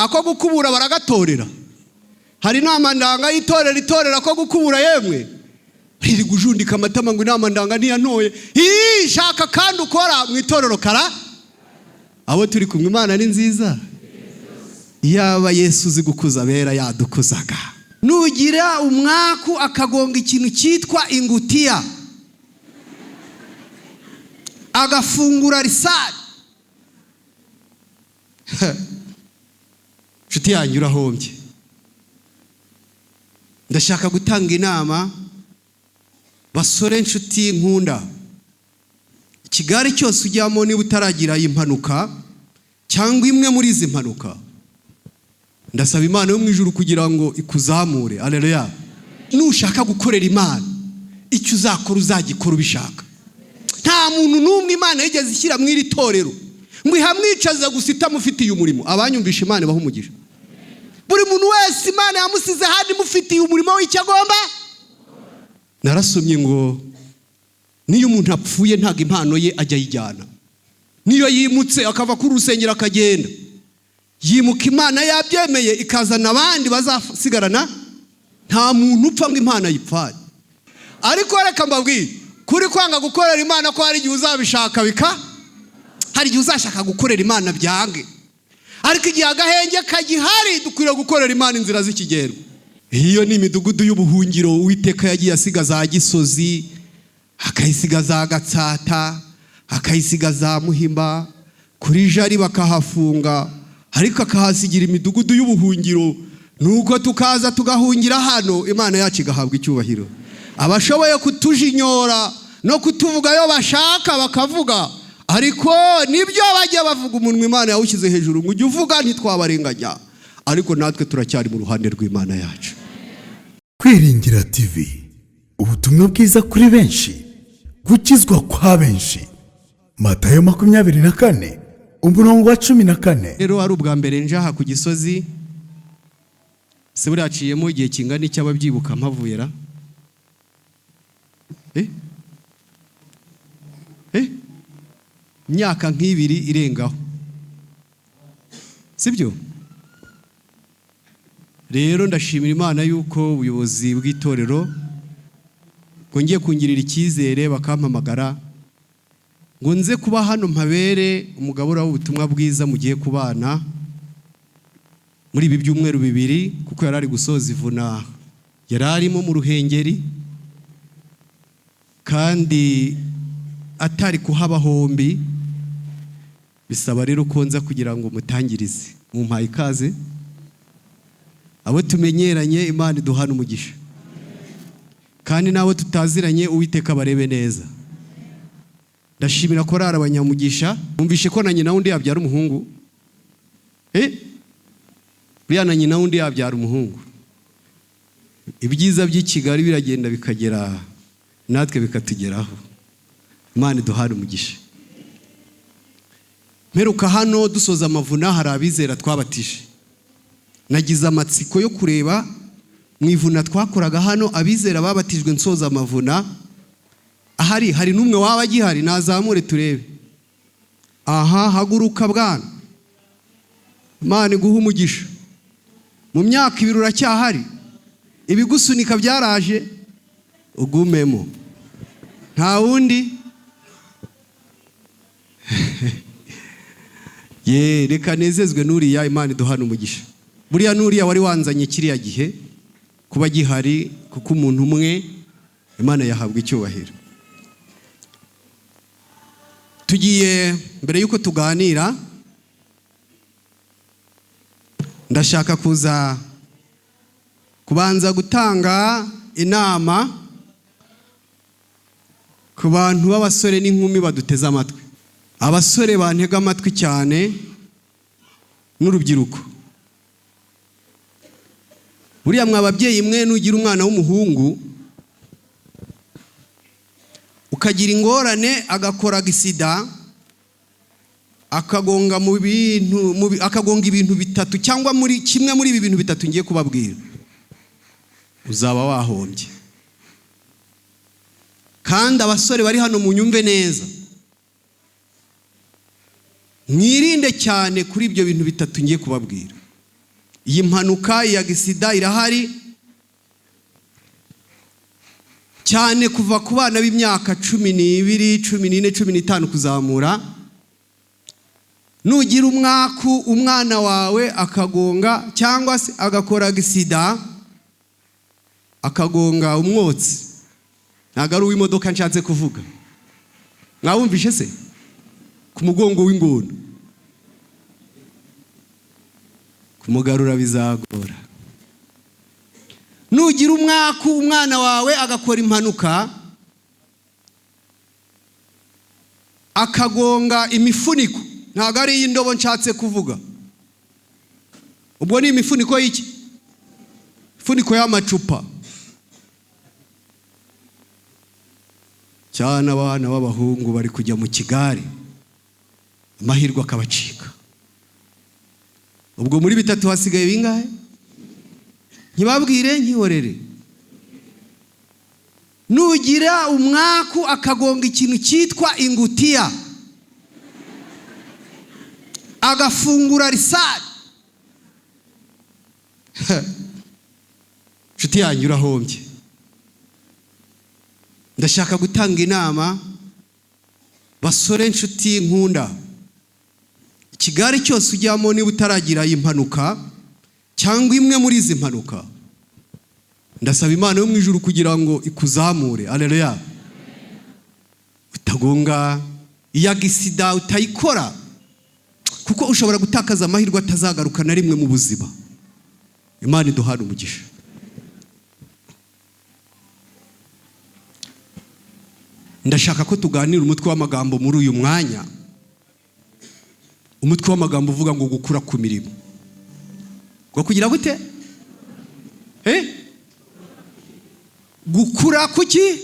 ako gukubura baragatorera. Hari inama ndanga itorera ko gukubura yemwe riri gujundika amatama ngo inama ndanga ntiyantoye. Shaka kandi ukora mu itorero kara abo turi kumwe. Imana ni nziza. Yaba Yesu uzi gukuza bera yadukuzaga. Nugira umwaku akagonga ikintu cyitwa ingutiya agafungura risari, nshuti yanjye urahombye. Ndashaka gutanga inama basore nshuti nkunda. Kigali cyose ujyamo niba utaragira impanuka cyangwa imwe muri izi mpanuka, ndasaba Imana yo mu ijuru kugira ngo ikuzamure. Haleluya. Nushaka gukorera Imana icyo uzakora uzagikora ubishaka. Nta muntu n'umwe Imana yigeze ishyira mu iri torero ngo ihamwicaza gusa itamufitiye umurimo. Abanyumvisha Imana baho umugisha. Buri muntu wese Imana yamusize handi mufitiye umurimo w'icyo agomba. Narasomye ngo niyo umuntu apfuye ntago impano ye ajya yijyana. Niyo yimutse akava ku rusengero akagenda, yimuka Imana yabyemeye ikazana abandi bazasigarana. Nta muntu upfa ngo impano ayipfane. Ariko reka mbabwire, kuri kwanga gukorera Imana ko hari igihe uzabishaka bika, hari igihe uzashaka gukorera Imana byange. Ariko igihe agahenge kagihari dukwiriye gukorera Imana inzira z'ikigerwa. Iyo ni imidugudu y'ubuhungiro Uwiteka yagiye asiga za Gisozi, akayisiga za Gatsata, akayisiga za Muhimba, kuri Jari bakahafunga, ariko akahasigira imidugudu y'ubuhungiro. Nuko tukaza tugahungira hano, Imana yacu igahabwa icyubahiro. Abashoboye kutujinyora no kutuvuga yo bashaka bakavuga, ariko nibyo bajya bavuga umunwa Imana yawushyize hejuru ngo ujye uvuga ntitwabarenganya. Ariko natwe turacyari mu ruhande rw'Imana yacu. Kwiringira TV, ubutumwa bwiza kuri benshi, gukizwa kwa benshi. Matayo 24 umurongo wa 14. Rero ari ubwa mbere njaha ku Gisozi, se buraciyemo igihe kingana icy'ababyibuka mpavuyera. Myaka nk'ibiri irengaho, sibyo? Rero ndashimira Imana yuko ubuyobozi bw'itorero bwongeye kungirira icyizere bakampamagara ngo nze kuba hano mpabere umugabura w'ubutumwa bwiza mugiye kubana muri ibi byumweru bibiri, kuko yarari gusoza ivuna yararimo mu Ruhengeri kandi atari kuhaba hombi. Bisaba rero konza kugira ngo mutangirize. Mumpaye ikaze. Abo tumenyeranye Imana iduhana umugisha, kandi nabo tutaziranye Uwiteka barebe neza. Ndashimira ko rara abanyamugisha. Numvishe ko na nyina wundi yabyara umuhungu. Buriya na nyina wundi yabyara umuhungu. Ibyiza by'i Kigali biragenda bikagera natwe bikatugeraho. Imana iduhana umugisha. Mperuka hano dusoza amavuna, hari abizera twabatije. Nagize amatsiko yo kureba mu ivuna twakoraga hano abizera babatijwe nsoza amavuna. Hari n'umwe waba gihari nazamure turebe. Aha, haguruka bwana. Imana iguha umugisha. Mu myaka 2 uracyahari. Ibigusunika byaraje, ugumemo. Nta wundi. Reka nezezwe n'uriya. Imana iduhana umugisha. Buriya n'uriya wari wanzanye kiriya gihe kuba gihari, kuko umuntu umwe Imana yahabwa icyubahiro. Tugiye mbere yuko tuganira, ndashaka kubanza gutanga inama ku bantu b'abasore n'inkumi baduteze amatwi. Abasore bantega amatwi cyane n'urubyiruko. Buriya mwababyeyi mwe nugira umwana w'umuhungu ukagira ingorane agakora agisida akagonga akagonga ibintu bitatu cyangwa muri kimwe muri ibi bintu bitatu ngiye kubabwira, uzaba wahombye. Kandi abasore bari hano munyumve neza, mwirinde cyane kuri ibyo bintu bitatu ngiye kubabwira. iyi mpanuka ya gisida irahari cyane kuva ku bana b'imyaka 12, 14, 15 kuzamura. Nugira umwaku umwana wawe akagonga cyangwa se agakora gisida akagonga umwotsi, ntago ari uw'imodoka nshatse kuvuga, mwabumvishe se? Ku mugongo w'ingona kumugarura bizagora. Nugira umwaku umwana wawe agakora impanuka akagonga imifuniko, ntago ari y'indobo nshatse kuvuga, ubwo ni imifuniko y'iki? Ifuniko y'amacupa. Cyane abana b'abahungu bari kujya mu kigare, amahirwe akabacika. Ubwo muri 3 hasigaye bingahe? Ntibabwire nkihorere. Nugira umwaku akagonga ikintu cyitwa ingutiya agafungura risari, nshuti yanyu urahombye. Ndashaka gutanga inama basore nshuti nkunda, ikigare cyose ujyamo niba utaragira impanuka cyangwa imwe muri izi mpanuka, ndasaba Imana yo mu ijuru kugira ngo ikuzamure. Haleluya. Utagonga iya gisida, utayikora, kuko ushobora gutakaza amahirwe atazagaruka na rimwe mu buzima. Imana iduhane umugisha. Ndashaka ko tuganira umutwe w'amagambo muri uyu mwanya. Umutwe w'amagambo uvuga ngo gukura ku mirimo. Ngo kugira gute? Gukura kuki?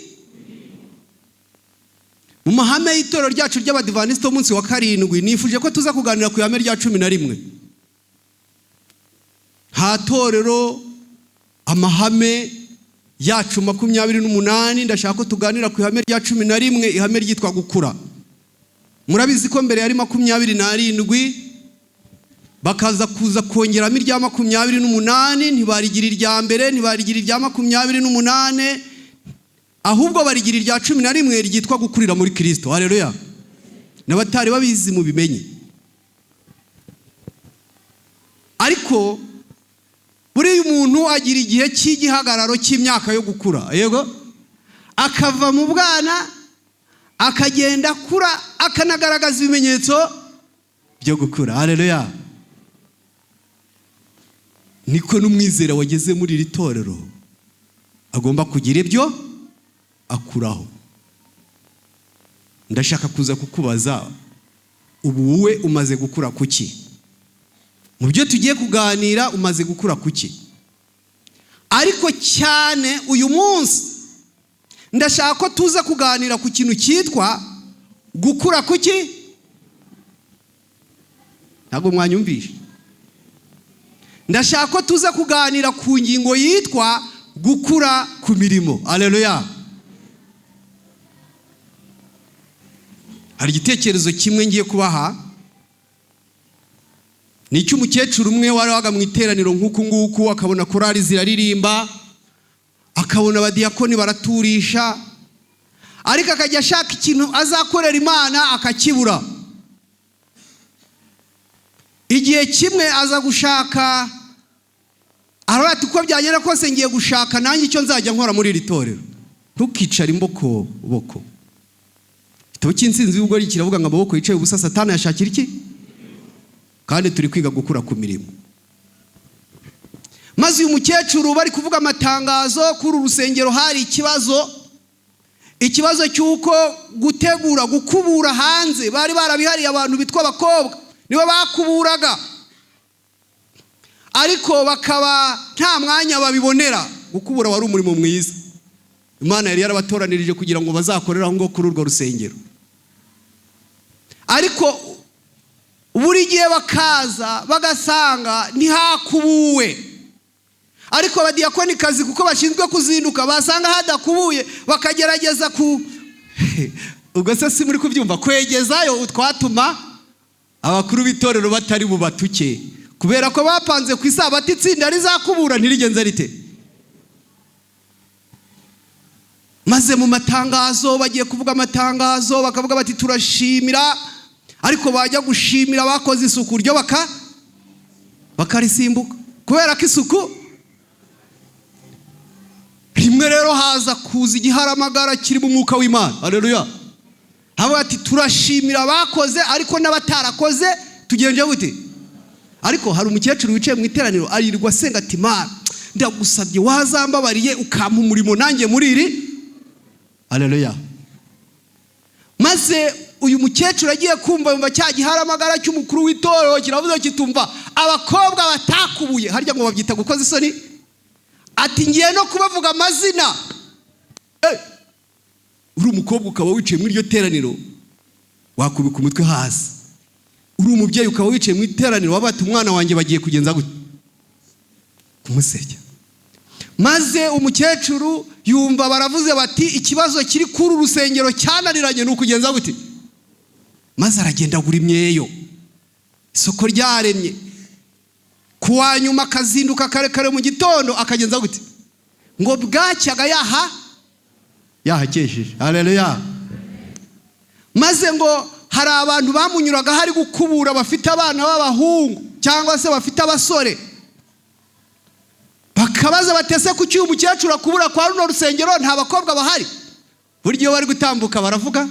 Mu mahame y'itoro ryacu ry'Abadivantisite umunsi wa 7 nifuje ko tuza kuganira ku ihame rya 11. Ha torero amahame yacu 28, ndashaka ko tuganira ku ihame rya 11, ihame ryitwa gukura. Murabizi ko mbere yari 27 bakaza kuza kongeramo irya 28, ntibarigira irya mbere, ntibarigira irya 28, ahubwo barigira irya 11 ryitwa gukurira muri Kristo. Haleluya. N'abatari babizi mu bimenye. Ariko buri umuntu agira igihe cy'igihagararo cy'imyaka yo gukura, yego, akava mu bwana akagenda kura, akanagaragaza ibimenyetso byo gukura. Haleluya. Niko n'umwizera wageze muri iri torero agomba kugira ibyo akuraho. Ndashaka kuza kukubaza, ubu wowe umaze gukura kuki? Mu byo tugiye kuganira umaze gukura kuki? Ariko cyane uyu munsi ndashaka ko tuza kuganira ku kintu cyitwa gukura kuki? Ntabwo mwanyumvishe. Ndashaka ko tuza kuganira ku ngingo yitwa gukura ku mirimo. Haleluya. Hari igitekerezo kimwe ngiye kubaha, ni cy'umukecuru umwe wari waga mu iteraniro nk'uku nguku, akabona korali ziraririmba, akabona abadiyakoni baraturisha, ariko akajya ashaka ikintu azakorera Imana akakibura. Igihe kimwe aza gushaka, arati uko byagera kose ngiye gushaka nanjye icyo nzajya nkora muri iri torero. Ntukicare imboko boko. Igitabo cy'insinzi y'ubwo kiravuga ngo amaboko yicaye ubusa Satani yashakira iki? Kandi turi kwiga gukura ku mirimo. Maze uyu mukecuru bari kuvuga amatangazo kuri urusengero, hari ikibazo cy'uko gutegura gukubura hanze bari barabihariye abantu bitwa abakobwa, nibo bakuburaga, ariko bakaba nta mwanya babibonera. Gukubura wari umurimo mwiza Imana yari yarabatoranirije kugira ngo bazakoreraho ngo kuri urwo rusengero. Ariko buri gihe bakaza bagasanga ntihakubuwe, ariko abadiyakonikazi kuko bashinzwe kuzinduka basanga hadakubuye, bakagerageza ubwo se si muri kubyumva, kwegezayo utwatuma abakuru b'itorero batari bubatuke, kubera ko bapanze ku isabato itsinda rizakubura ntirigenze rite. Maze mu matangazo bagiye kuvuga amatangazo bakavuga bati turashimira, ariko bajya gushimira bakoze isuku ryo bakarisimbuka kubera ko isuku. Rimwe rero haza kuza igiharamagara kiri mu mwuka w'Imana. Haleluya. Haba ati turashimira bakoze ariko n'abatarakoze tugenje gute. Ariko hari umukecuru wicaye mu iteraniro arirwa senga ati Mana ndagusabye wazambabariye ukampa umurimo nanjye muri iri. Haleluya. Maze uyu mukecuru agiye kumva yumva cya giharamagara cy'umukuru w'itorero kiravuze kitumva abakobwa batakubuye, harya ngo babyita gukoza isoni. Ati ngiye no kubavuga amazina. Uri umukobwa ukaba wicaye muri iryo teraniro wakubika umutwe hasi. Uri umubyeyi ukaba wicaye mu iteraniro wabati umwana wanjye bagiye kugenza gute, kumusenya. Maze umukecuru yumva baravuze bati ikibazo kiri kuri urusengero cyananiranye nuko kugenza gute. Maze aragenda agura imyeyo, isoko ryaremye. Kuwa nyuma akazinduka kare mu gitondo akagenza gute ngo bwacyaga yahakesheje. Haleluya. Maze ngo hari abantu bamunyuraga hari gukubura bafite abana b'abahungu cyangwa se bafite abasore, bakabaza batese ku cyuyu mukecuru akubura kwa runo rusengero nta bakobwa bahari. Buryo bari gutambuka baravuga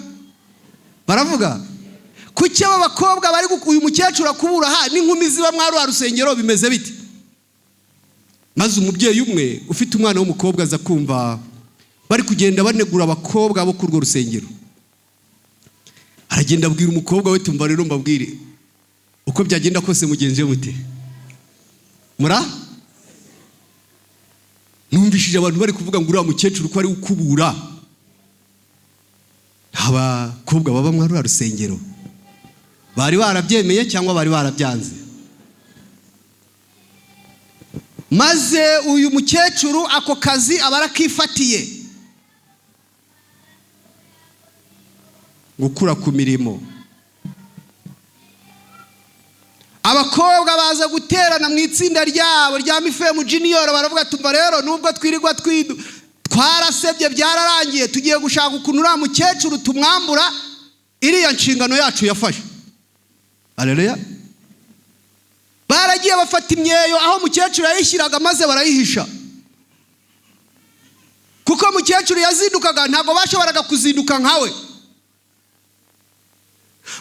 kuki aba bakobwa bari uyu mukecuru akubura n'inkumi ziba mwari rusengero bimeze bite. Maze umubyeyi umwe ufite umwana w'umukobwa aza kumva bari kugenda banegura abakobwa bo ku rwo rusengero. Aragenda abwira umukobwa we tumva rero mbabwire uko byagenda kose mugenje mute. Numvishije abantu bari kuvuga ngo uriya mukecuru ko ari ukubura abakobwa baba mwari rusengero. Bari barabyemeye cyangwa bari barabyanze. Maze uyu mukecuru ako kazi abarakifatiye gukura ku mirimo. Abakobwa baza guterana mu itsinda ryabo rya Mifemu Junior baravuga tumva rero nubwo twirirwa twarasebye byararangiye tugiye gushaka ukuntu uriya mukecuru tumwambura iriya nshingano yacu yafashe. Haleluya. Baragiye bafata imyeyo aho mukecuru yayishyiraga maze barayihisha. Kuko mukecuru yazindukaga ntago bashoboraga kuzinduka nkawe.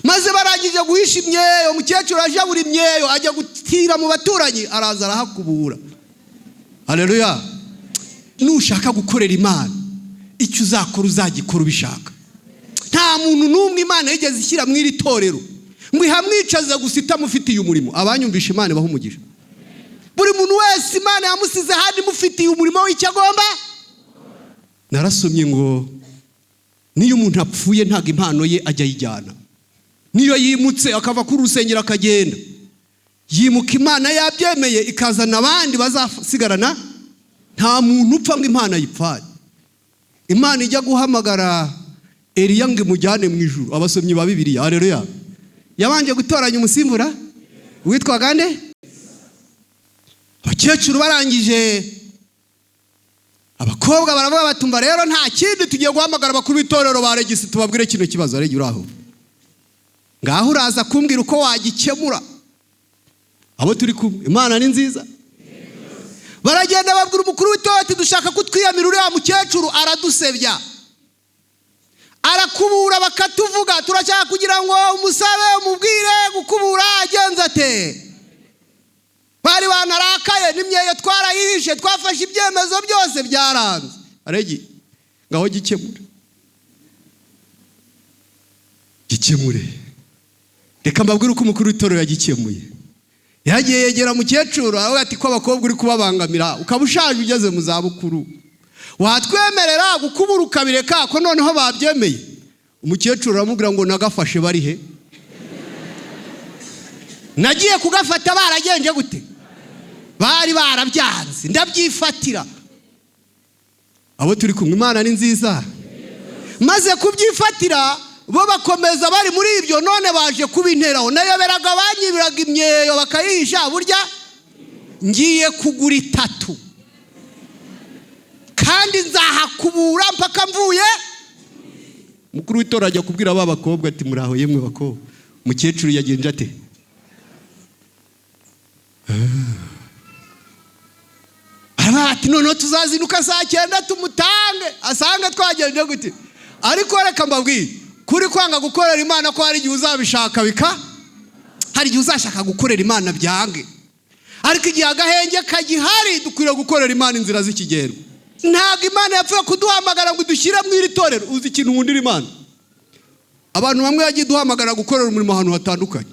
Maze barangije guhisha imyeyo mukecuru aje buri imyeyo ajya gutira mu baturanyi araza arahakubura. Haleluya. Nushaka gukorera Imana icyo uzakora uzagikora ubishaka. Nta muntu n'umwe Imana yigeze ishyira mu iri torero ngo ihamwicaza gusa itamufitiye umurimo. Abanyumvisha Imana baho umugisha. Buri muntu wese Imana yamusize handi mufitiye umurimo w'icyo agomba. Narasomye ngo niyo umuntu apfuye ntago impano ye ajya yijyana. Niyo yimutse akava ku rusengero akagenda yimuka Imana yabyemeye ikazana abandi bazasigarana. Nta muntu upfa ngo Imana yipfaye. Imana ijya guhamagara Eliya ngo imujyane mu ijuru. Abasomyi ba Bibiliya. Haleluya. Yabanje gutoranya umusimbura witwaga nde. Abakecuru barangije abakobwa baravuga batumva rero nta kindi tugiye guhamagara abakuru b'itorero ba Regisi tubabwire kino kibazo. Aregi uraho ngaho uraza kumbwira uko wagikemura. Abo turi kumwe Imana ni nziza. Baragenda babwira umukuru w'itorero ati dushaka kutwiyamira uriya mukecuru aradusebya arakubura bakatuvuga turashaka kugira ngo umusabe umubwire gukubura agenze ate. Bari banarakaye n'imyeyo twarayihishe twafashe ibyemezo byose byaranze. Aregi ngaho gikemure. Reka mbabwire uko umukuru w'itorero yagikemuye. Yagiye yegera mukecuru aravuga ati ko abakobwa uri kubabangamira ukaba ushaje ugeze mu za bukuru watwemerera gukubura ukabireka ko noneho babyemeye. Umukecuru aramubwira ngo nagafashe bari he. Nagiye kugafata baragenje gute. Bari barabyanze ndabyifatira. Abo turi kumwe Imana ni nziza. Maze kubyifatira bo bakomeza bari muri ibyo, none baje kubinteraho. Nayoberaga banyibiraga imyeyo bakayihisha, burya ngiye kugura 3 kandi nzahakubura mpaka mvuye. Mukuru w'itora ajya kubwira aba bakobwa ati muraho yemwe bakobwa, mukecuru yagenje ate? Ati none tuzazinuka saa 9 tumutange asanga twagenje gute. Ariko reka mbabwire, kuri kwanga gukorera Imana ko hari igihe uzabishaka hari igihe uzashaka gukorera Imana byange, ariko igihe agahenge kagihari dukwiriye gukorera Imana inzira z'ikigerwa. Ntabwo Imana yapfuye kuduhamagara ngo dushyire mu iri torero. Uzi ikintu nkundira Imana? Abantu bamwe bagiye duhamagara gukorera umurimo ahantu hatandukanye,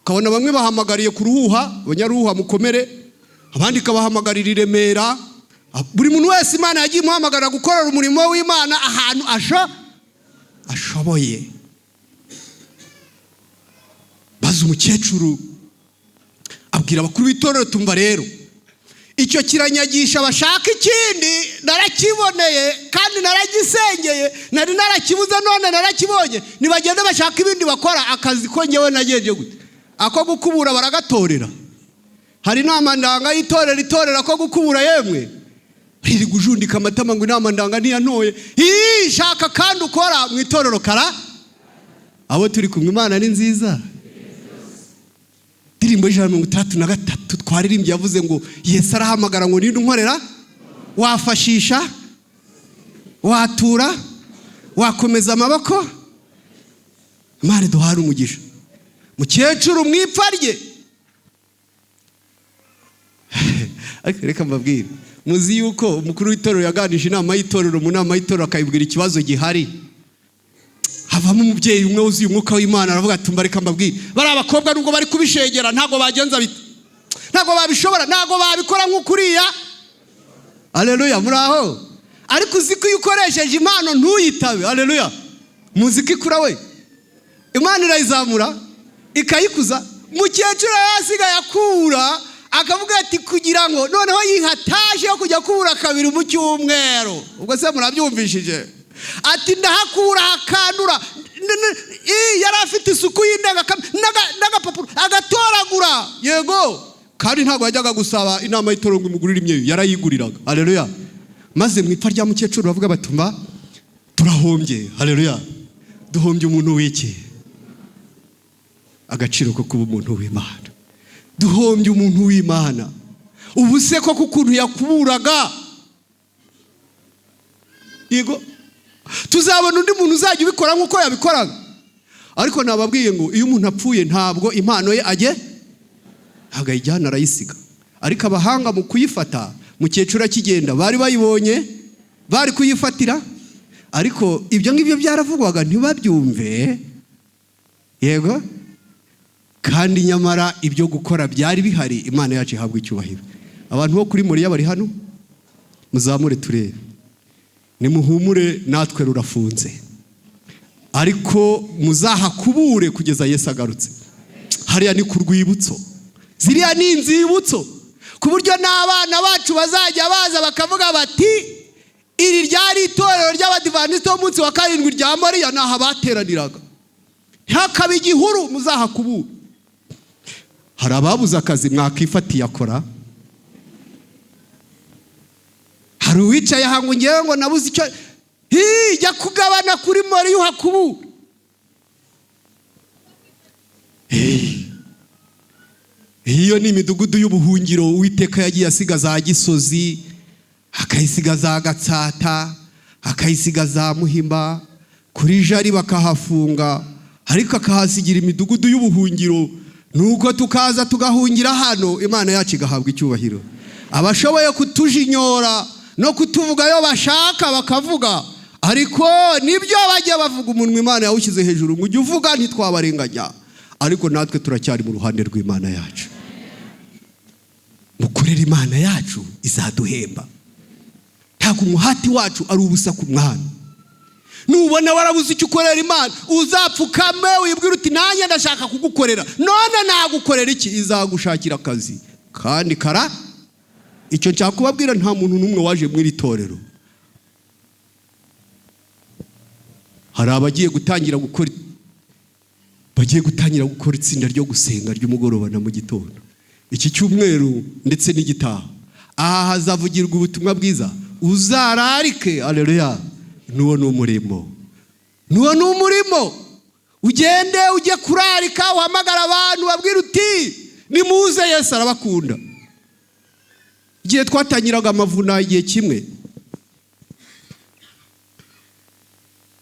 ukabona bamwe bahamagariye ku Ruhuha, abanyaruhuha mukomere, abandi kabahamagarira i Remera. Buri muntu wese Imana yagiye imuhamagara gukorera umurimo w'Imana ahantu ashoboye. Baza umukecuru abwira abakuru b'itorero, tumva rero icyo kiranyagisha bashaka ikindi narakiboneye kandi naragisengeye, nari narakibuze none narakibonye, nibagende bashaka ibindi bakora. Akazi ko ngewe nagenje gute? Ako gukubura baragatorera. Hari inama ndanga y'itorero ko gukubura yemwe riri gujundika amatama ngo inama ndanga ntiyantoye. Shaka kandi ukora mu itorero kara. Abo turi kumwe Imana ni nziza. Ndirimbo 133 twaririmbye yavuze ngo Yesu arahamagara ngo ninde unkorera, wafashisha, watura, wakomeza amaboko. Imana duhari umugisha. Mukecuru mwipfarye. Reka mbabwire, muzi yuko umukuru w'itorero yaganije inama y'itorero, mu nama y'itorero akayibwira ikibazo gihari. Havamo umubyeyi umwe uzi umwuka w'Imana aravuga ati mbareka mbabwire, bari abakobwa nubwo bari kubishegera ntago bagenza bite, ntago babishobora, ntago babikora nk'ukuriya. Haleluya, muraho. Ariko uziko iyo ukoresheje impano ntuyitabe. Haleluya. Muziki ikura we, Imana irayizamura ikayikuza. Mukecuru yasigaye akura, akavuga ati kugira ngo noneho yihataje yo kujya kubura 2 mu cyumweru. Ubwo se murabyumvishije? Ati ndahakura hakandura. Yari afite isuku y'indaga n'agapapuro agatoragura. Yego, kandi ntabwo yajyaga gusaba inama y'itorero ngo imugurire imyeyo, yarayiguriraga. Haleluya. Maze mu ipfa rya mukecuru bavuga batuma turahombye. Haleluya. Duhombye umuntu w'iki? Agaciro ko kuba umuntu w'Imana. Duhombye umuntu w'Imana. Ubu se ko kukuntu yakuburaga. Yego, tuzabona undi muntu uzajya ubikora nk'uko yabikoraga. Ariko nababwiye ngo iyo umuntu apfuye ntabwo impano ye agayijyana arayisiga. Ariko abahanga mu kuyifata, mukecuru akigenda bari bayibonye, bari kuyifatira. Ariko ibyo ngibyo byaravugwaga ntibabyumve. Yego, kandi nyamara ibyo gukora byari bihari. Imana yacu ihabwa icyubahiro. Abantu bo kuri Moriya bari hano, muzamure turebe. Nimuhumure natwe rurafunze, ariko muzahakubure kugeza Yesu agarutse. Hariya ni ku rwibutso, ziriya ni inzibutso, ku buryo n'abana bacu bazajya baza bakavuga bati iri ryari itorero ry'Abadivantisite b'umunsi wa 7 rya Moriya, naho bateraniraga. Ntihakabe igihuru, muzahakubure. Hari ababuze akazi mwakifatiye akora. Hari uwicaye ahantu ngewe ngo nabuze icyo, jya kugabana kuri Moriya uhakubura. Iyo ni imidugudu y'ubuhungiro Uwiteka yagiye asiga za Gisozi, akayisiga za Gatsata, akayisiga za Muhima, kuri Jari bakahafunga, ariko akahasigira imidugudu y'ubuhungiro. Nuko tukaza tugahungira hano, Imana yacu igahabwa icyubahiro. Abashoboye kutujinyora no kutuvugayo bashaka bakavuga, ariko nibyo bajya bavuga umuntu Imana yawushyize hejuru ngo ujye uvuga ntitwabarenganya. Ariko natwe turacyari mu ruhande rw'Imana yacu. Mukorera Imana yacu izaduhemba. Ntabwo umuhati wacu ari ubusa ku mwana. Nubona warabuze icyo ukorera Imana, uzapfukame wibwira uti nanjye ndashaka kugukorera. None nagukorera iki? Izagushakira akazi kandi kara. Icyo nshaka kubabwira, nta muntu n'umwe waje muri itorero hari abagiye gutangira gukora itsinda ryo gusenga ry'umugoroba na mu gitondo iki cyumweru ndetse n'igitaha. Aha hazavugirwa ubutumwa bwiza, uzararike. Haleluya. Nuwo n'umurimo, ugende ujye kurarika, uhamagara abantu babwira uti nimuze Yesu arabakunda. Igihe twatangiraga amavuna igihe kimwe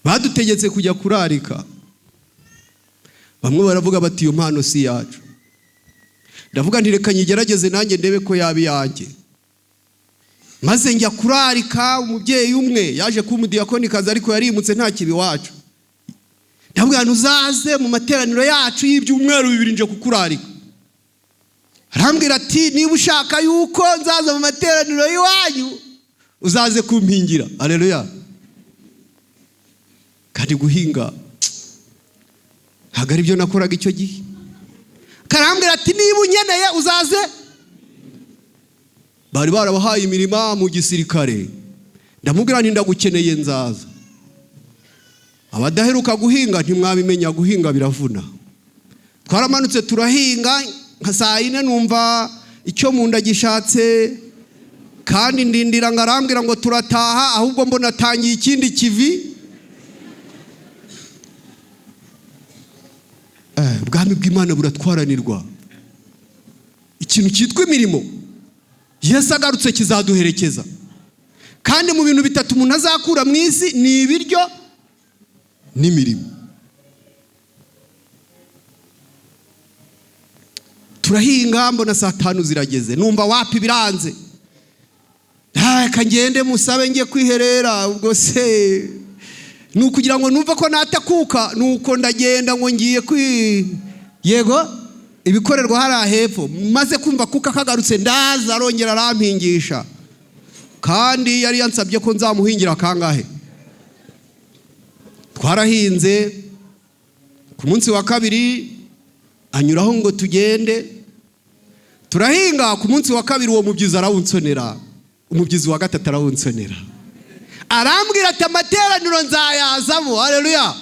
badutegetse kujya kurarika, bamwe baravuga bati iyo mpano si yacu. Ndavuga nti reka nyigerageze nanjye ndebe ko yaba iyanjye. Maze njya kurarika, umubyeyi umwe yaje kuba umudiyakonikazi ariko yarimutse nta kibi wacu. Ndavuga uzaze mu materaniro yacu y'ibyumweru 2 nje kukurarika. Arambwira ati niba ushaka yuko nzaza mu materaniro y'iwanyu uzaze kumpingira. Haleluya. Kandi guhinga ntabwo ari byo nakoraga icyo gihe. Karambwira ati niba unyeneye uzaze. Bari barabahaye imirima mu gisirikare. Ndamubwira nti ndagukeneye nzaza. Abadaheruka guhinga ntimwabimenya guhinga biravuna. Twaramanutse turahinga nka saa 4 numva icyo mu nda gishatse, kandi ndindira ngarambwira ngo turataha, ahubwo mbona tangiye ikindi kivi. Ubwami bw'Imana buratwaranirwa. Ikintu cyitwa imirimo, Yesu agarutse kizaduherekeza. Kandi mu bintu 3 umuntu azakura mu isi ni ibiryo n'imirimo. Turahinga mbona saa 5 zirageze, numva wapi biranze. Reka ngende musabe ngiye kwiherera. Ubwo se nukugira ngo numva ko natakuka, nuko ndagenda ngo ngiye yego ibikorerwa hari hepfo. Maze kumva kuka kagarutse ndaza arongera arampingisha, kandi yari yansabye ko nzamuhingira kangahe. Twarahinze ku munsi wa 2 anyuraho ngo tugende turahinga. Ku munsi wa 2 uwo mubyizi arawunsonera, umubyizi wa 3 arawunsonera, arambwira ati amateraniro nzayazamo. Haleluya.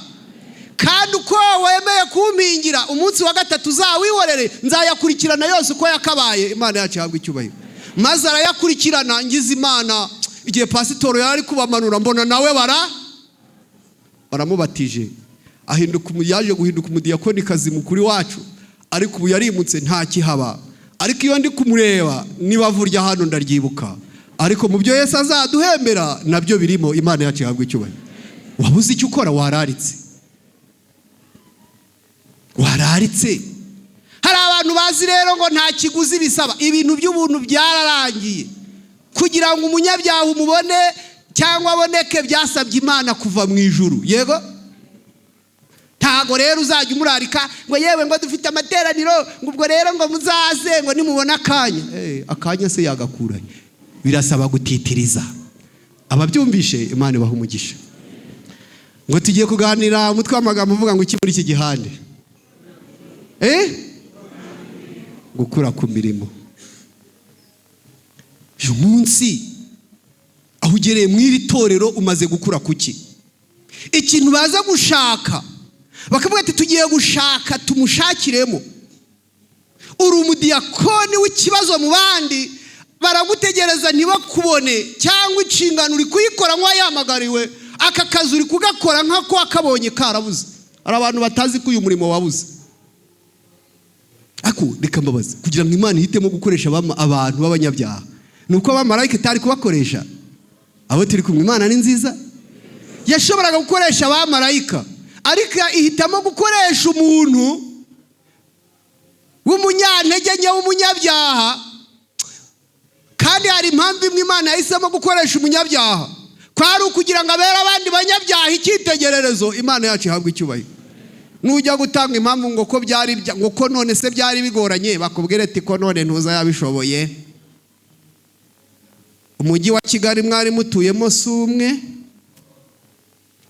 Kandi uko wemeye kumpingira umunsi wa 3 uzawihorere, nzayakurikirana yose uko yakabaye. Imana yacu ihabwe icyubahiro. Maze arayakurikirana. Ngize Imana igihe pasitoro yari kubamanura mbona nawe baramubatije, yaje guhinduka umudiyakonikazi mukuru wacu, ariko ubu yarimutse nta kihaba. Ariko iyo ndi kumureba nibavurya hano ndaryibuka, ariko mu byo Yesu azaduhembera nabyo birimo. Imana yacu ihabwe icyubahiro. Wabuze icyo ukora, wararitse. Hari abantu bazi rero ngo nta kiguzi bisaba. Ibintu by'ubuntu byararangiye. Kugira ngo umunyabyaha umubone cyangwa aboneke byasabye Imana kuva mu ijuru. Yego. Ntago rero uzajya umurarika ngo yewe ngo dufite amateraniro ngo ubwo rero ngo muzaze ngo nimubona akanya. Akanya se yagakura. Birasaba gutitiriza. Ababyumvishe Imana ibaha umugisha. Ngo tugiye kuganira umutwe w'amagambo uvuga ngo iki muri iki gihande? Gukura ku mirimo. Uyu munsi aho ugereye mu iri torero umaze gukura kuki? Ikintu baza gushaka bakavuga ati tugiye gushaka tumushakiremo. Uri umudiyakoni w'ikibazo mu bandi, baragutegereza ntibakubone, cyangwa inshingano uri kuyikora nk'uwahamagariwe, aka kazi uri kugakora nk'ako wakabonye karabuze. Hari abantu batazi ko uyu murimo wabuze. Ako reka mbabaza, kugira ngo Imana ihitemo gukoresha abantu b'abanyabyaha, nuko abamarayika itari kubakoresha? Abo turi kumwe Imana ni nziza. Yashoboraga gukoresha abamarayika, ariko ihitamo gukoresha umuntu w'umunyantege nke w'umunyabyaha. Kandi hari impamvu imwe Imana yahisemo gukoresha umunyabyaha, kwari ukugira ngo abere abandi banyabyaha icyitegererezo. Imana yacu ihabwe icyubahiro. Nujya gutanga impamvu ngo ko byari ngo ko none se byari bigoranye, bakubwire ati ko none ntuza yabishoboye. Umujyi wa Kigali mwari mutuyemo si umwe,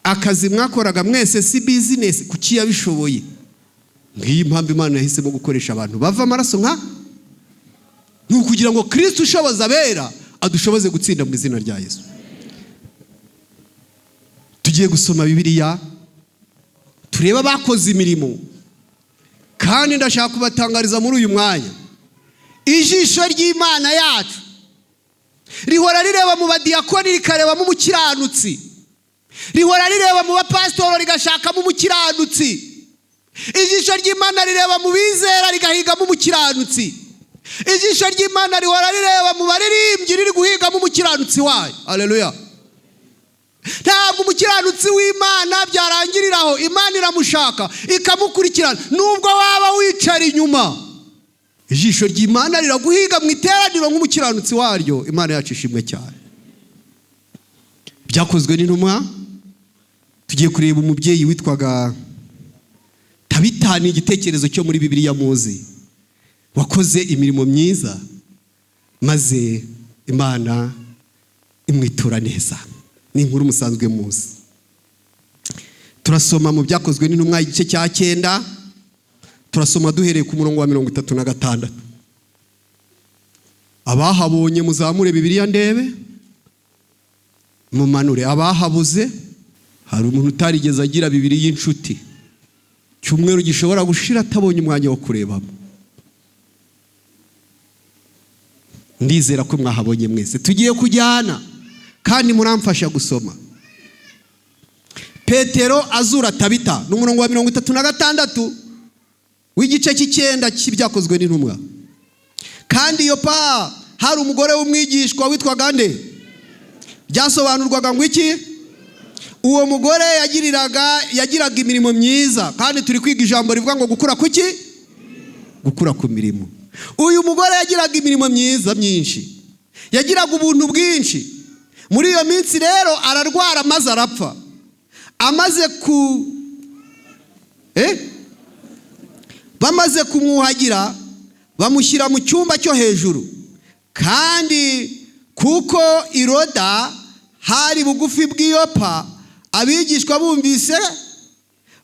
akazi mwakoraga mwese si business, kuki yabishoboye? Ngiyi impamvu Imana yahisemo gukoresha abantu bava amaraso nka nukugira ngo Kristo ushoboza abera adushoboze gutsinda mu izina rya Yesu. Tugiye gusoma Bibiliya tureba bakoze imirimo. Kandi ndashaka kubatangariza muri uyu mwanya, ijisho ry'Imana yacu rihora rireba mu badiyakoni rikareba mu mukiranutsi, rihora rireba mu bapasitoro rigashakamo umukiranutsi. Ijisho ry'Imana rireba mu bizera rigahigamo umukiranutsi. Ijisho ry'Imana rihora rireba mu baririmbyi riri guhigamo umukiranutsi wayo. Haleluya. Ntabwo umukiranutsi w'Imana byarangiriraho. Imana iramushaka ikamukurikirana nubwo waba wicara inyuma. Ijisho ry'Imana riraguhiga mu iteraniro nk'umukiranutsi waryo. Imana yacu ishimwe cyane. Byakozwe n'intumwa, tugiye kureba umubyeyi witwaga Tabita. Ni igitekerezo cyo muri Bibiliya muzi, wakoze imirimo myiza maze Imana imwitura neza. Ni inkuru musanzwe muzi. Turasoma mu Byakozwe n'intumwa igice cya 9, turasoma duhereye ku murongo wa 36. Abahabonye muzamure Bibiliya ndebe, mumanure. Abahabuze, hari umuntu utarigeze agira Bibiliya y'inshuti, cyumweru gishobora gushira atabonye umwanya wo kurebamo. Ndizera ko mwahabonye mwese. Tugiye kujyana kandi muramfasha gusoma. Petero azura Tabita, n'umurongo wa 36 w'igice cy'9 cy'Ibyakozwe n'intumwa. Kandi Yopa hari umugore w'umwigishwa witwaga nde? Byasobanurwaga ngo iki? Uwo mugore yagiraga imirimo myiza. Kandi turi kwiga ijambo rivuga ngo gukura kuki? Gukura ku mirimo. Uyu mugore yagiraga imirimo myiza myinshi, yagiraga ubuntu bwinshi. Muri iyo minsi rero ararwara maze arapfa. Bamaze kumwuhagira bamushyira mu cyumba cyo hejuru. Kandi kuko Iroda hari bugufi bw'Yopa, abigishwa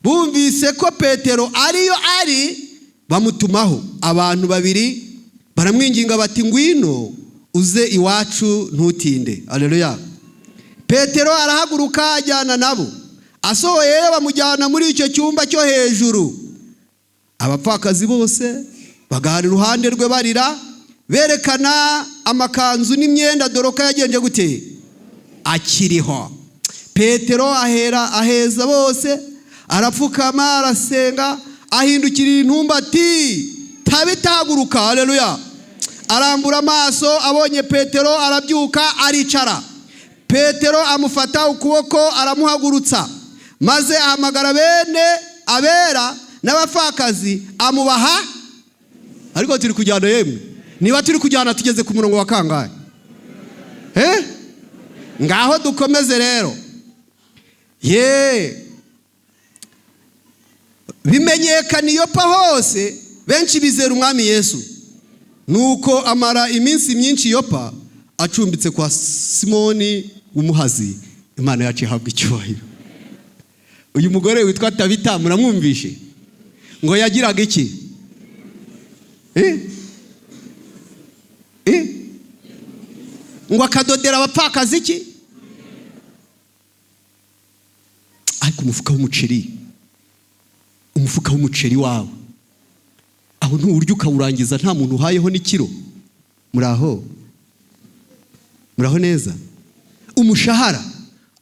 bumvise ko Petero ariyo ari, bamutumaho. Abantu 2 baramwinginga bati, ngwino uze iwacu ntutinde. Haleluya. Petero arahaguruka ajyana nabo. Asohoye bamujyana muri icyo cyumba cyo hejuru. Abapfakazi bose bagahara iruhande rwe barira, berekana amakanzu n'imyenda Doroka yagenje gute akiriho. Petero aheza bose, arapfukama, arasenga, ahindukirira intumba ati, Tabita haguruka. Haleluya. Arambura amaso, abonye Petero arabyuka aricara. Petero amufata ukuboko aramuhagurutsa, maze ahamagara bene abera n'abapfakazi amubaha. Ariko turi kujyana yemwe, niba turi kujyana tugeze ku murongo wa kangahe? Ngaho dukomeze rero. Bimenyekana Yopa hose, benshi bizera umwami Yesu. Nuko amara iminsi myinshi Yopa acumbitse kwa Simoni w'umuhazi. Imana yacu ihabwa icyubahiro. Uyu mugore witwa Tabita muramwumvishe ngo yagiraga iki? Ngo akadodera abapfakazi iki? Ariko umufuka w'umuceri wawe aho ntuburyo ukawurangiza nta muntu uhayeho n'ikiro. Muraho neza. Umushahara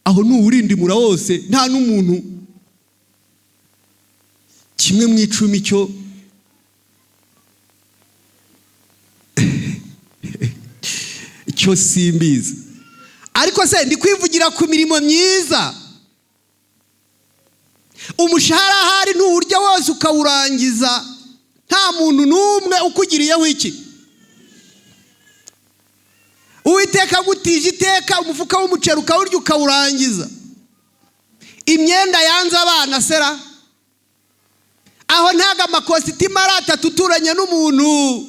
aho ntuwurindimura wose nta n'umuntu. Kimwe mu 10 cyo cyo simbizi. Ariko se ndi kwivugira ku mirimo myiza. Umushahara hari ntuwurya wose ukawurangiza nta muntu n'umwe ukugiriyeho iki? Uwiteka gutije iteka umufuka w'umuceri ukawurya ukawurangiza. Imyenda yanze abana sera, aho ntaga amakositimu ari 3 uturanye n'umuntu.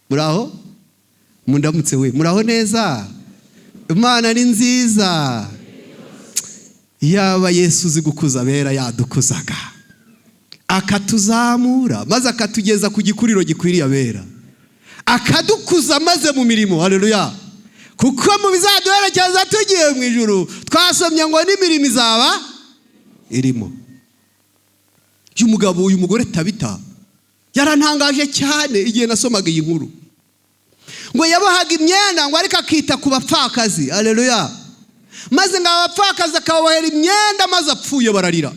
Muraho? Mundamutse we, muraho neza? Imana ni nziza. Yaba Yesu uzi gukuza abera yadukuzaga, akatuzamura maze akatugeza ku gikuriro gikwiriye abera, akadukuza maze mu mirimo. Haleluya. Kuko mu bizaduherekeza tugiye mu ijuru twasomye ngo n'imirimo izaba irimo. y'umugabo uyu mugore Tabita yarantangaje cyane igihe nasomaga iyi nkuru. Ngo yabohaga imyenda ngo ariko akita ku bapfakazi. Haleluya. Maze ngo abapfakazi akabohera imyenda maze apfuye bararira.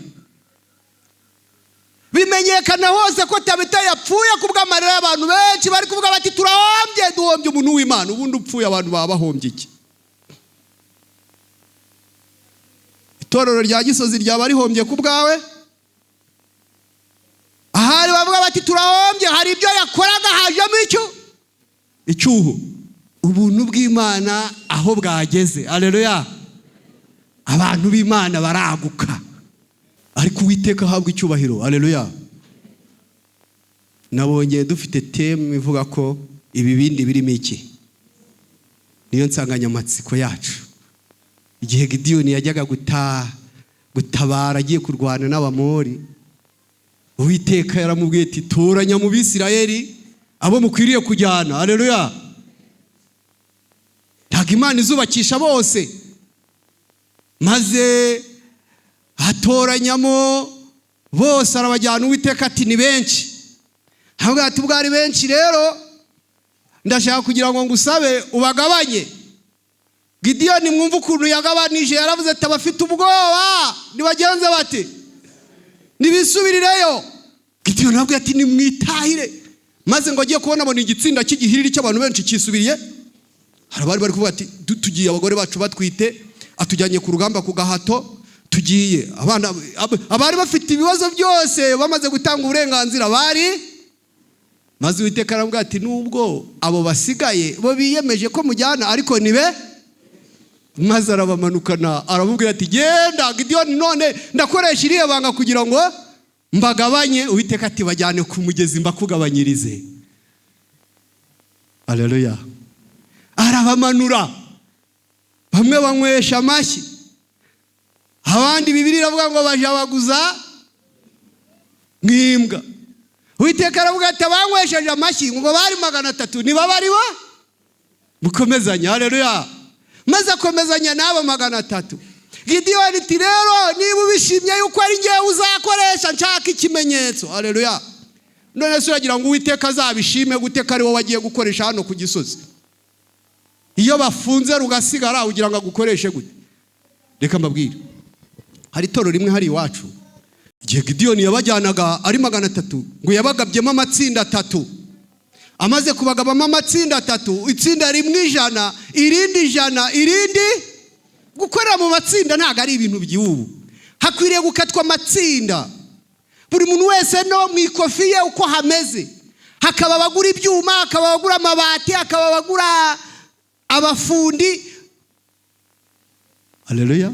Bimenyekana hose ko Tabita yapfuye kubw'amarira y'abantu benshi bari kuvuga bati turahombye, duhombye umuntu w'Imana. Ubundi upfuye abantu baba bahombye iki? Itorero rya Gisozi ryaba rihombye ku bwawe? Ahari bavuga bati turahombye, hari ibyo yakoraga hajemo icyuho. Ubuntu bw'Imana aho bwageze. Haleluya. Abantu b'Imana baraguka, ariko Uwiteka ahabwa icyubahiro. Haleluya. Nabonye dufite teme ivuga ko ibibindi birimo iki. Niyo nsanganyamatsiko yacu. Igihe Gideyoni yajyaga gutabara agiye kurwana n'Abamori, Uwiteka yaramubwiye ati toranya mu Bisirayeli abo mukwiriye kujyana. Haleluya. Ntabwo Imana izubakisha bose. Maze atoranyamo bose arabajyana. Uwiteka ati ni benshi. Ntabwo ati bwari benshi rero ndashaka kugira ngo ngusabe ubagabanye. Gideyoni mwumva ukuntu yagabanije, yaravuze ati abafite ubwoba nibagenze bate nibisubirireyo. Gideyoni nabwo ati nimwitahire. Maze ngo agiye kubona abona igitsinda cy'igihiriri cy'abantu benshi cyisubiriye. Harabari bari kuvuga ati tugiye, abagore bacu batwite, atujyanye ku rugamba ku gahato, tugiye. Abari bafite ibibazo byose bamaze gutanga uburenganzira bari. Maze Uwiteka aramubwira ati nubwo abo basigaye bo biyemeje ko mujyana ariko nibe. Maze arabamanukana aramubwira ati genda Gideyoni, none ndakoresha iriya banga kugira ngo mbagabanye. Uwiteka ati bajyane ku mugezi mbakugabanyirize. Haleluya. Arabamanura, bamwe banywesha amashyi, abandi Bibiliya iravuga ngo bajabaguza nk'imbwa. Uwiteka aravuga ati abanywesheje amashyi ngo bari 300 niba bariho mukomezanya. Haleluya. Maze akomezanya n'abo 300. Gideyoni ati rero niba ubishimye yuko ari ngiye uzakoresha nshaka ikimenyetso. Haleluya. None se uragira ngo Uwiteka azabishime gute ko ari wowe wagiye gukoresha hano ku Gisozi? Iyo bafunze rugasigara ugira ngo agukoreshe gute? Reka mbabwire, hari itorero rimwe hari iwacu, igihe Gideyoni yabajyanaga ari 300 ngo yabagabyemo amatsinda 3. Amaze kubagabamo amatsinda 3, itsinda rimwe 100, irindi 100, irindi gukorera mu matsinda ntago ari ibintu by'ubu. Hakwiriye gukatwa amatsinda, buri muntu wese no mu ikofi ye uko hameze. Hakaba abagura ibyuma, hakaba abagura amabati, hakaba abagura abafundi. Haleluya.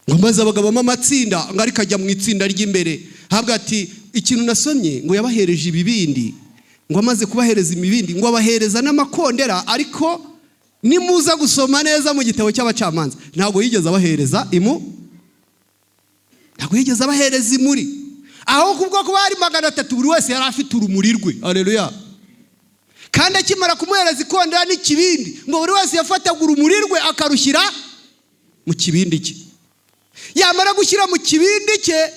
Ngo maze abagabamo amatsinda ngo ariko ajya mu itsinda ry'imbere. Habwa ati ikintu nasomye ngo yabahereje ibibindi, ngo amaze kubahereza imibindi ngo abahereza n'amakondera, ariko nimuza gusoma neza mu gitabo cy'abacamanza ntabwo yigeze abahereza ntabwo yigeze abahereza imuri. Aho kubwo kuba ari 300 buri wese yari afite urumuri rwe. Haleluya. Kandi akimara kumuhereza ikondera n'ikibindi ngo buri wese yafataga urumuri rwe akarushyira mu kibindi cye. Yamara gushyira mu kibindi cye,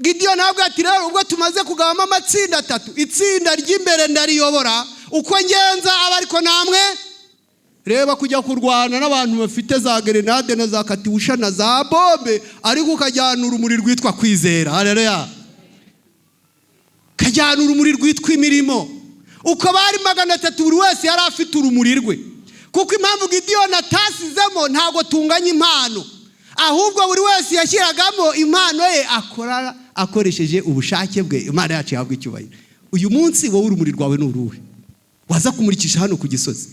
Gideyoni nabwo ati rero ubwo tumaze kugabamo amatsinda 3, itsinda ry'imbere ndariyobora uko ngenza aba ariko namwe reba kujya kurwana n'abantu bafite za grenade na za katyusha na za bombe, ariko ukajyana urumuri rwitwa kwizera. Haleluya. Kajyana urumuri rwitwa imirimo. Uko bari 300 buri wese yari afite urumuri rwe. Kuko impamvu Gideyoni atasizemo ntago tunganya impano, ahubwo buri wese yashyiragamo impano ye akora akoresheje ubushake bwe. Imana yacu yahabwa icyubahiro. Uyu munsi wowe urumuri rwawe n'uruhe waza kumurikisha hano ku Gisozi?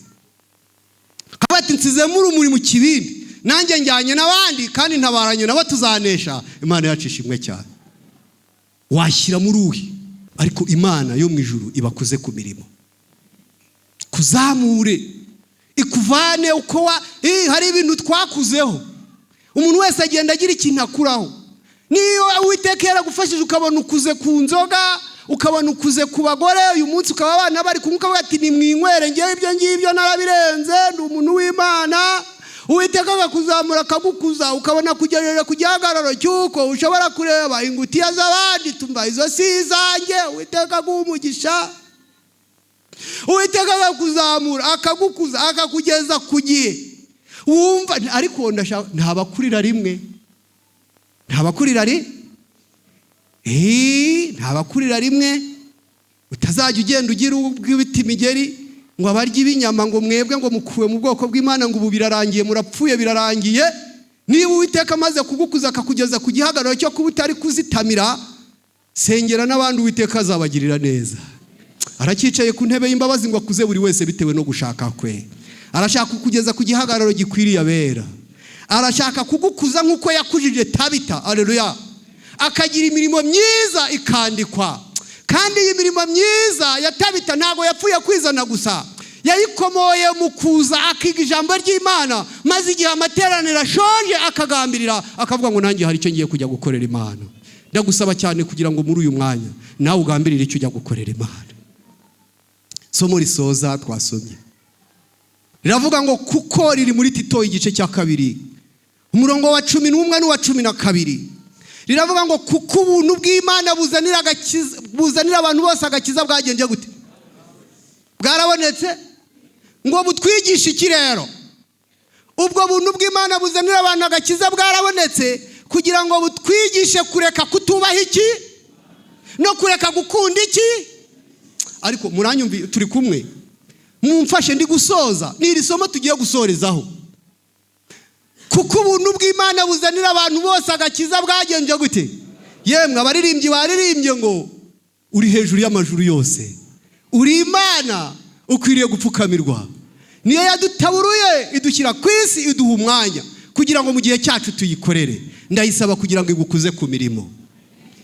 Kabati nsizemo urumuri mu kibindi, nanjye njyanye n'abandi kandi ntabaranye nabo tuzanesha. Imana yacu ishimwe cyane. Washyira mu ruhi, ariko Imana yo mu ijuru ibakuze ku mirimo, kuzamure ikuvane uko hari ibintu twakuzeho. Umuntu wese agenda agira ikintu akuraho. Niyo Uwiteka yaragufashije ukabona ukuze ku nzoga, ukabona ukuze ku bagore, uyu munsi ukaba abana bari kumwe ukavuga ati nimwinywere ngewe ibyo ngibyo narabirenze ndi umuntu w'Imana, Uwiteka akakuzamura akagukuza ukabona kugerera ku gihagararo cy'uko ushobora kureba ingutiya z'abandi tumva izo si izanjye. Uwiteka aguha umugisha. Uwiteka akakuzamura akagukuza akakugeza ku gihe wumva. Ariko ntabakurira rimwe, ntabakurira rimwe. Utazajya ugenda ugira ubw'ibiti imigeri ngo abarya ibinyama ngo mwebwe ngo mukuwe mu bwoko bw'Imana ngo ubu birarangiye murapfuye birarangiye. Niba Uwiteka amaze kugukuza akakugeza ku gihagararo cyo kuba utari kuzitamira, sengera n'abandi Uwiteka azabagirira neza. Arakicaye ku ntebe y'imbabazi ngo akuze buri wese bitewe no gushaka kwe. Arashaka kukugeza ku gihagararo gikwiriye abera. Arashaka kugukuza nk'uko yakujije Tabita, haleluya, akagira imirimo myiza ikandikwa. Kandi iyi mirimo myiza ya Tabita ntago yapfuye kwizana gusa, yayikomoye mu kuza akiga ijambo ry'Imana, maze igihe amateraniro ashonje akagambirira akavuga ngo nanjye hari icyo ngiye kujya gukorera Imana. Ndagusaba cyane kugira ngo muri uyu mwanya nawe ugambirire icyo ujya gukorera Imana. Somo risoza twasomye riravuga ngo kuko riri muri Tito igice cya 2 umurongo wa 11 n'uwa 12. Riravuga ngo kuko ubuntu bw'Imana buzanira abantu bose agakiza bwagenje gute? Bwarabonetse. Ngo butwigisha iki rero? Ubwo buntu bw'Imana buzanira abantu agakiza bwarabonetse kugira ngo butwigishe kureka kutubaha iki no kureka gukunda iki. Ariko muranyumvi turi kumwe, mumfashe ndi gusoza n'iri somo tugiye gusorezaho. Kuko ubuntu bw'Imana buzanira abantu bose agakiza bwagenje gute? Yemwe abaririmbyi baririmbye ngo uri hejuru y'amajuru yose, uri Imana ukwiriye gupfukamirwa. Niyo yadutaburuye idushyira ku isi iduha umwanya kugira ngo mu gihe cyacu tuyikorere. Ndayisaba kugira ngo igukuze ku mirimo,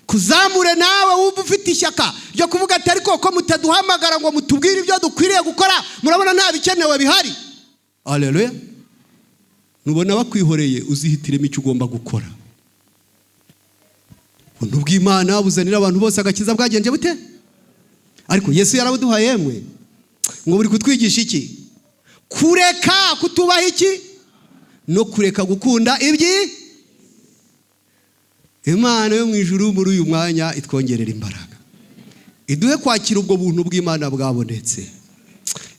kuzamure nawe wumva ufite ishyaka ryo kuvuga ati ariko ko mutaduhamagara ngo mutubwire ibyo dukwiriye gukora, murabona nta bikenewe bihari. Haleluya. Nubona bakwihoreye uzihitiremo icyo ugomba gukora. Ubuntu bw'Imana buzanira abantu bose agakiza bwagenje bute? Ariko Yesu yarabuduhaye yemwe ngo buri kutwigisha iki? Kureka kutubaha iki no kureka gukunda ibyi. Imana yo mu ijuru muri uyu mwanya itwongerera imbaraga, iduhe kwakira ubwo buntu bw'Imana bwabonetse,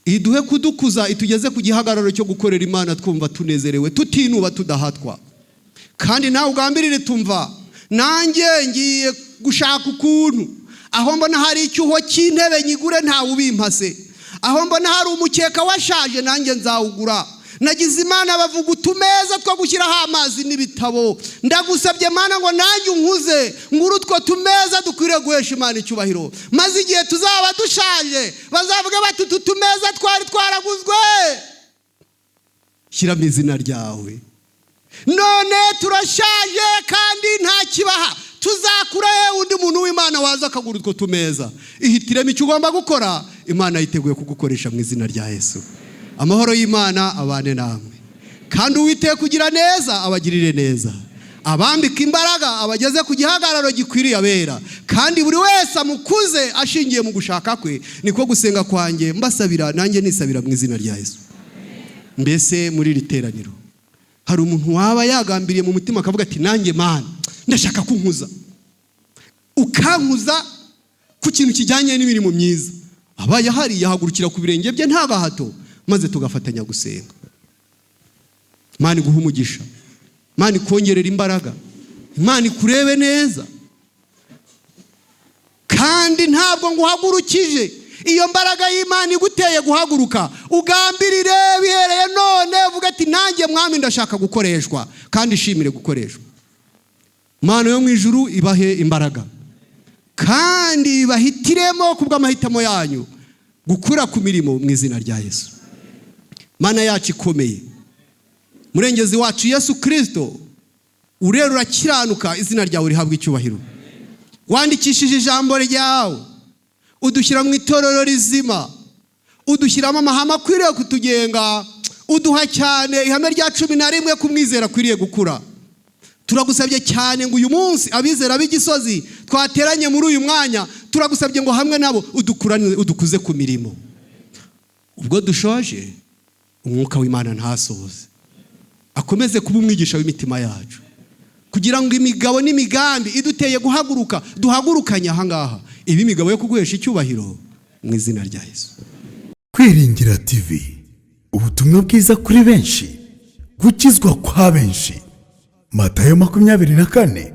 iduhe kudukuza itugeze ku gihagararo cyo gukorera Imana twumva tunezerewe tutinuba tudahatwa. Kandi nawe ugambirire tumva nanjye ngiye gushaka ukuntu aho mbona hari icyuho cy'intebe nyigure ntawe ubimpase, aho mbona hari umukeka washaje nanjye nzawugura. Nagize Imana bavuga utumeza two gushyiraho amazi n'ibitabo. Ndagusabye Mana ngo nanjye unkuze nguru utwo tumeza dukwiriye guhesha Imana icyubahiro, maze igihe tuzaba dushaje bazavuga bati tutumeza twari twaraguzwe. Shyiramo izina ryawe. None turashaje kandi nta kibaha, tuzakura undi muntu w'Imana waza akagura utwo tumeza. Ihitiremo icyo ugomba gukora, Imana yiteguye kugukoresha mu izina rya Yesu. Amahoro y'Imana abane namwe, kandi Uwiteka kugira neza abagirire neza, abambika imbaraga abageze ku gihagararo gikwiriye abera, kandi buri wese amukuze ashingiye mu gushaka kwe. Niko gusenga kwanjye mbasabira nanjye nisabira mu izina rya Yesu. Mbese muri iri teraniro hari umuntu waba yagambiriye mu mutima akavuga ati nanjye Mana ndashaka kunkuza, ukankuza ku kintu kijyanye n'imirimo myiza? Abaye hari yahagurukira ku birenge bye nta gahato, maze tugafatanya gusenga. Imana iguha umugisha, Imana ikongerera imbaraga, Imana ikurebe neza. Kandi ntabwo nguhagurukije, iyo mbaraga y'Imana iguteye guhaguruka ugambirire bihereye none uvuga ati nanjye Mwami ndashaka gukoreshwa, kandi ishimire gukoreshwa. Imana yo mu ijuru ibahe imbaraga, kandi bahitiremo kubw'amahitamo yanyu gukura ku mirimo mu izina rya Yesu. Mana yacu ikomeye, murengezi wacu Yesu Kristo, urera urakiranuka, izina ryawe rihabwa icyubahiro. Wandikishije ijambo ryawe udushyira mu itorero rizima, udushyiramo amahame akwiriye kutugenga, uduha cyane ihame rya 11 kumwizera akwiriye gukura. Turagusabye cyane ngo uyu munsi abizera b'igisozi twateranye muri uyu mwanya, turagusabye ngo hamwe nabo udukuze ku mirimo. Ubwo dushoje umwuka w'Imana ntasohoze, akomeze kuba umwigisha w'imitima yacu, kugira ngo imigabo n'imigambi iduteye guhaguruka duhagurukanye ahangaha ibi imigabo yo kuguhesha icyubahiro mu izina rya Yesu. Kwiringira TV, ubutumwa bwiza kuri benshi, gukizwa kwa benshi. Matayo 24:14.